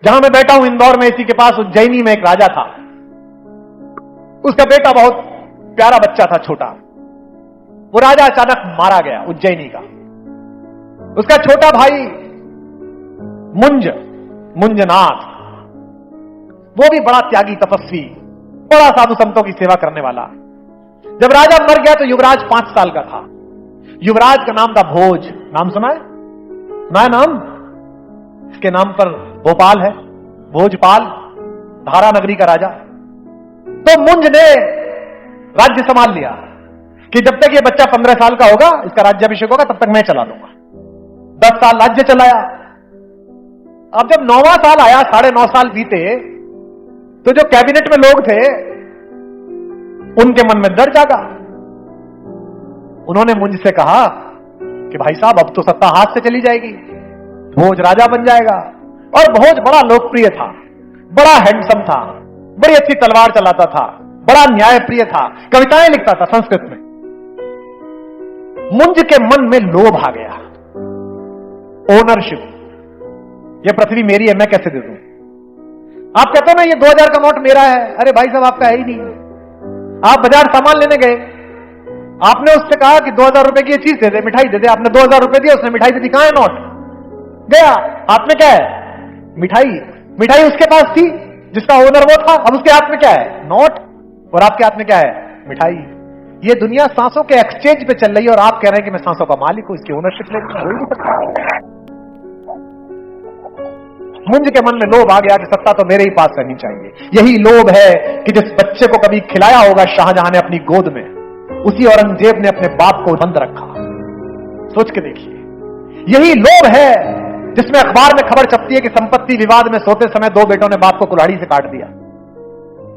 जहां मैं बैठा हूं इंदौर में, इसी के पास उज्जैनी में एक राजा था। उसका बेटा बहुत प्यारा बच्चा था, छोटा। वो राजा अचानक मारा गया, उज्जैनी का। उसका छोटा भाई मुंजनाथ, वो भी बड़ा त्यागी, तपस्वी, बड़ा साधु संतों की सेवा करने वाला। जब राजा मर गया तो युवराज 5 साल का था। युवराज का नाम था भोज। नाम सुना है? सुना है नाम? इसके नाम पर भोपाल है, भोजपाल, धारा नगरी का राजा। तो मुंज ने राज्य संभाल लिया कि जब तक ये बच्चा 15 साल का होगा, इसका राज्याभिषेक होगा, तब तक मैं चला दूंगा। 10 साल राज्य चलाया। अब जब 9वां साल आया, 9.5 साल बीते, तो जो कैबिनेट में लोग थे उनके मन में डर जागा। उन्होंने मुंज से कहा कि भाई साहब, अब तो सत्ता हाथ से चली जाएगी, भोज राजा बन जाएगा। और भोज बड़ा लोकप्रिय था, बड़ा हैंडसम था, बड़ी अच्छी तलवार चलाता था, बड़ा न्यायप्रिय था, कविताएं लिखता था संस्कृत में। मुंज के मन में लोभ आ गया, ओनरशिप। यह पृथ्वी मेरी है, मैं कैसे दे दूं? आप कहते हो ना, ये 2000 का नोट मेरा है। अरे भाई साहब, आपका है ही नहीं। आप बाजार सामान लेने गए, आपने उससे कहा कि 2000 रुपए की ये चीज दे दे, मिठाई दे दे। आपने 2000 रुपए दिया, उसने मिठाई दे दी। कहां है नोट? गया। हाथ में क्या है? मिठाई। मिठाई उसके पास थी, जिसका ओनर वो था। अब उसके हाथ में क्या है? नोट। और आपके हाथ में क्या है? मिठाई। ये दुनिया सांसों के एक्सचेंज पे चल रही है, और आप कह रहे हैं कि मैं सांसों का मालिक हूं, इसकी ओनरशिप ले। मुंज के मन में लोभ आ गया कि सत्ता तो मेरे ही पास रहनी चाहिए। यही लोभ है कि जिस बच्चे को कभी खिलाया होगा शाहजहां ने अपनी गोद में, उसी औरंगजेब ने अपने बाप को बंद रखा। सोच के देखिए, यही लोभ है जिसमें अखबार में खबर छपती है कि संपत्ति विवाद में सोते समय 2 बेटों ने बाप को कुल्हाड़ी से काट दिया।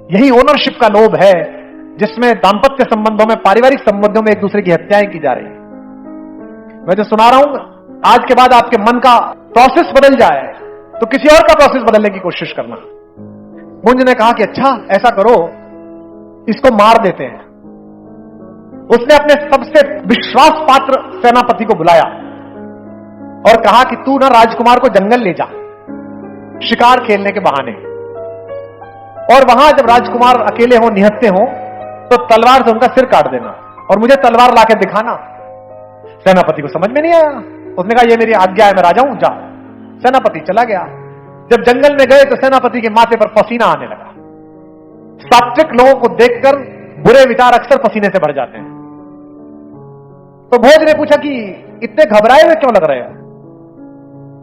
यही ओनरशिप का लोभ है जिसमें दांपत्य संबंधों में, पारिवारिक संबंधों में एक दूसरे की हत्याएं की जा रही है। मैं जो सुना रहा हूं, आज के बाद आपके मन का प्रोसेस बदल जाए तो किसी और का प्रोसेस बदलने की कोशिश करना। मुंज ने कहा कि अच्छा ऐसा करो, इसको मार देते हैं। उसने अपने सबसे विश्वास पात्र सेनापति को बुलाया और कहा कि तू ना राजकुमार को जंगल ले जा, शिकार खेलने के बहाने, और वहां जब राजकुमार अकेले हो, निहत्थे हो, तो तलवार से उनका सिर काट देना और मुझे तलवार लाके दिखाना। सेनापति को समझ में नहीं आया। उसने कहा, यह मेरी आज्ञा है, मैं राजा हूं, जा। सेनापति चला गया। जब जंगल में गए तो सेनापति के माथे पर पसीना आने लगा। सात्विक लोगों को देखकर बुरे विचार अक्सर पसीने से भर जाते हैं। तो भोज ने पूछा कि इतने घबराए हुए क्यों लग रहे हैं?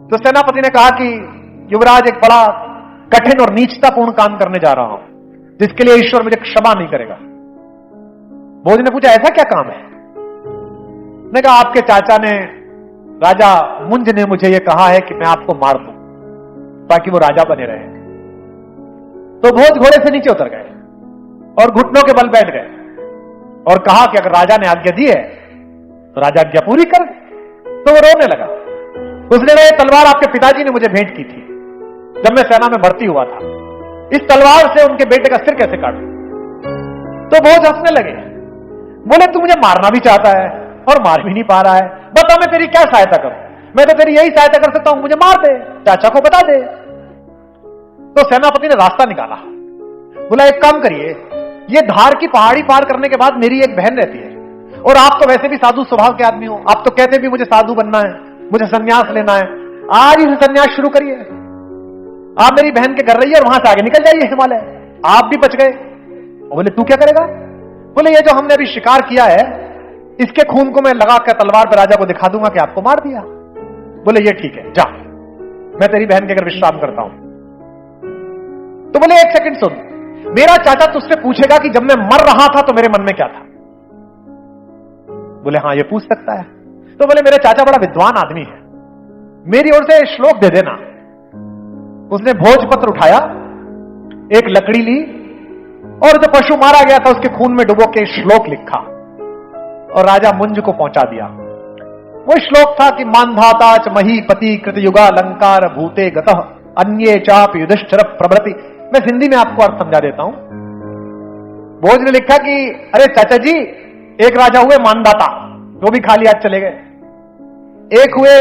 तो सेनापति ने कहा कि युवराज, एक बड़ा कठिन और नीचतापूर्ण काम करने जा रहा हूं, जिसके लिए ईश्वर मुझे क्षमा नहीं करेगा। भोज ने पूछा, ऐसा क्या काम है? ने कहा, आपके चाचा ने, राजा मुंज ने मुझे यह कहा है कि मैं आपको मार दूं ताकि वो राजा बने रहे। तो भोज घोड़े से नीचे उतर गए और घुटनों के बल बैठ गए और कहा कि अगर राजा ने आज्ञा दी है तो राजा आज्ञा पूरी कर। तो वो रोने लगा। उसने कहा, ये तलवार आपके पिताजी ने मुझे भेंट की थी जब मैं सेना में भर्ती हुआ था। इस तलवार से उनके बेटे का सिर कैसे काटूं? तो भोज हंसने लगे। बोले, तू मुझे मारना भी चाहता है और मार भी नहीं पा रहा है, बता मैं तेरी क्या सहायता करूं? मैं तो तेरी यही सहायता कर सकता हूं, मुझे मार दे, चाचा को बता दे। तो सेनापति ने रास्ता निकाला। बोला, एक काम करिए, ये धार की पहाड़ी पार करने के बाद मेरी एक बहन रहती है, और आप तो वैसे भी साधु स्वभाव के आदमी हो, आप तो कहते भी मुझे साधु बनना है, मुझे संन्यास लेना है। आज ही संन्यास शुरू करिए। आप मेरी बहन के घर रहिए और वहां से आगे निकल जाइए हिमालय। आप भी बच गए। बोले, तू क्या करेगा? बोले, ये जो हमने अभी शिकार किया है, इसके खून को मैं लगाकर तलवार पर राजा को दिखा दूंगा कि आपको मार दिया। बोले, ये ठीक है, जा, मैं तेरी बहन के घर विश्राम करता हूं। तो बोले, एक सेकंड सुन, मेरा चाचा तुझसे पूछेगा कि जब मैं मर रहा था तो मेरे मन में क्या था? बोले, हां, ये पूछ सकता है। तो बोले, मेरे चाचा बड़ा विद्वान आदमी है, मेरी ओर से श्लोक दे देना। उसने भोजपत्र उठाया, एक लकड़ी ली और जो पशु मारा गया था उसके खून में डुबो के श्लोक लिखा और राजा मुंज को पहुंचा दिया। वो श्लोक था कि मानधाता च महीपति कृतयुगा अलंकार भूते गतः अन्ये चाप युधिष्ठिर प्रभृति। मैं हिंदी में आपको अर्थ समझा देता हूं। भोज ने लिखा कि अरे चाचा जी, एक राजा हुए मानधाता, वो भी खाली हाथ चले गए। एक हुए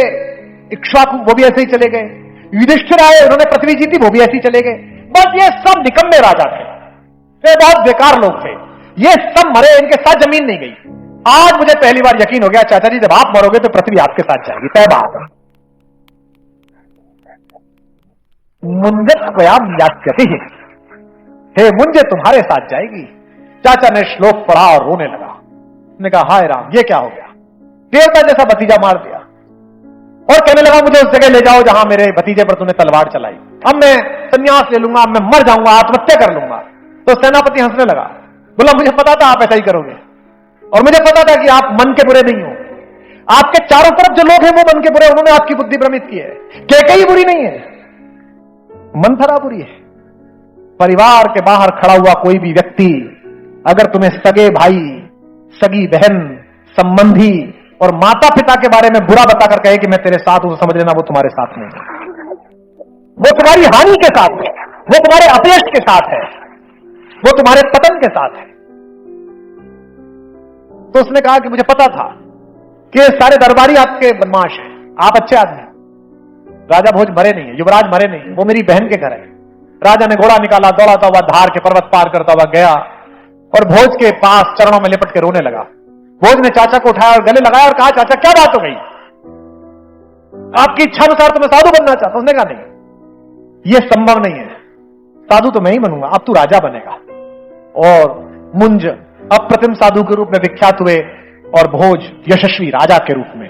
इक्ष्वाकु, वो भी ऐसे ही चले गए। युधिष्ठिर आए, उन्होंने पृथ्वी जीती, वो भी ऐसी चले गए। बस ये सब निकम्मे राजा थे, ये बहुत बेकार लोग थे, ये सब मरे, इनके साथ जमीन नहीं गई। आज मुझे पहली बार यकीन हो गया, चाचा जी जब आप मरोगे तो पृथ्वी आपके साथ जाएगी, तय बात। मुंजत्वयाम यास्यति, हे मुंजे तुम्हारे साथ जाएगी। चाचा ने श्लोक पढ़ा और रोने लगा। उसने कहा हाय राम, ये क्या हो गया, देवता जैसा भतीजा मार दिया। और कहने लगा मुझे उस जगह ले जाओ जहां मेरे भतीजे पर तूने तलवार चलाई, अब मैं संन्यास ले लूंगा, अब मैं मर जाऊंगा, आत्महत्या कर लूंगा। तो सेनापति हंसने लगा, बोला मुझे पता था आप ऐसा ही करोगे, और मुझे पता था कि आप मन के बुरे नहीं हो। आपके चारों तरफ जो लोग हैं वो मन के बुरे, उन्होंने आपकी बुद्धि भ्रमित की है। कैकेयी बुरी नहीं है, मंथरा बुरी है। परिवार के बाहर खड़ा हुआ कोई भी व्यक्ति अगर तुम्हें सगे भाई, सगी बहन, संबंधी और माता पिता के बारे में बुरा बताकर कहे कि मैं तेरे साथ हूं, तो समझ लेना वो तुम्हारे साथ नहीं है, वो तुम्हारी हानि के साथ है, वो तुम्हारे अपयश के साथ है, वो तुम्हारे पतन के साथ है। तो उसने कहा कि मुझे पता था कि सारे दरबारी आपके बदमाश हैं, आप अच्छे आदमी। राजा भोज मरे नहीं है, युवराज मरे नहीं, वो मेरी बहन के घर है। राजा ने घोड़ा निकाला, दौड़ाता हुआ धार के पर्वत पार करता हुआ गया और भोज के पास चरणों में लिपट के रोने लगा। भोज ने चाचा को उठाया और गले लगाया और कहा चाचा क्या बात हो गई, आपकी इच्छा अनुसार तो मैं साधु बनना चाहता हूं। उसने कहा नहीं, यह संभव नहीं है, साधु तो मैं ही बनूंगा, अब तू राजा बनेगा। और मुंज अप्रतिम साधु के रूप में विख्यात हुए और भोज यशस्वी राजा के रूप में